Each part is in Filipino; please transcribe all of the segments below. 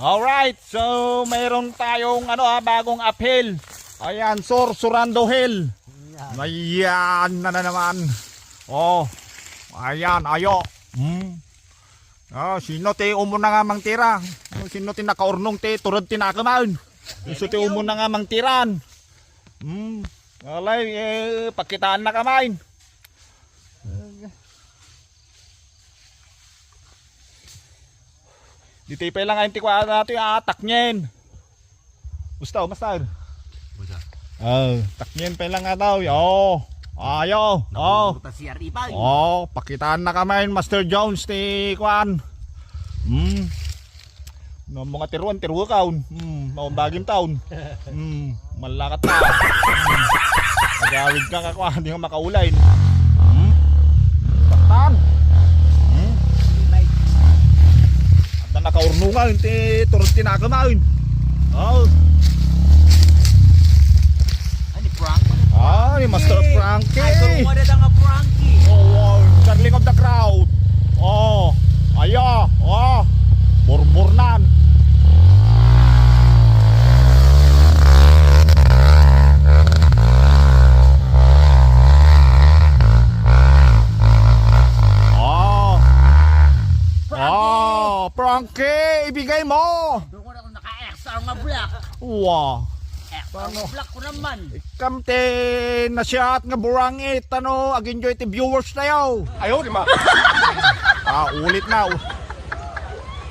Alright, so mayroon tayong bagong uphill. Ayan, Surando Hill. Ayan na naman. Oh, ayan, ayo. Sino ti umuna nga mang tira? Sino ti nakaurnong ti turod ti nakamaun? Sino ti umuna nga mang tiran? Alay, pakitaan na kamain. Dito pa lang ang tikwa natin taknyen. Gusto, master? Taknyen pa lang nga daw. Ayo. Pakitaan na kamain, Master Jones ti kwan. No, mga tiruan kaun. Maumbagim taon. Malakat na. Magawid ka kakwa, hindi ka makaulain. Baktan. At na nakaurnungan, hindi turot tinakamain. Ay, Master Frankie. Ay, mo na nga Frankie. Darling of the crowd. Ayo. Burburnan. Frankie, ibigay mo. Doon ko na kung naka-extra nga black. Wow. Extra nga black ko naman. Kamte na siya at nga burangit. Ag-enjoy ti viewers na yaw. Ayaw, di ma. Ulit na.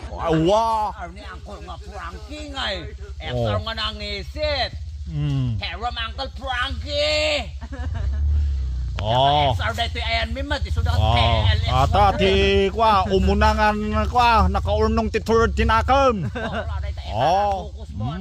Wow. Arni angkol nga Frankie nga eh. Extra nga nangisit. Pero Uncle Frankie. Extra dito ayan mimat. Iso na TLS. Ata ti kwa umunangan kwa nakaurnong ti third tinakam. Wala dito focus mo.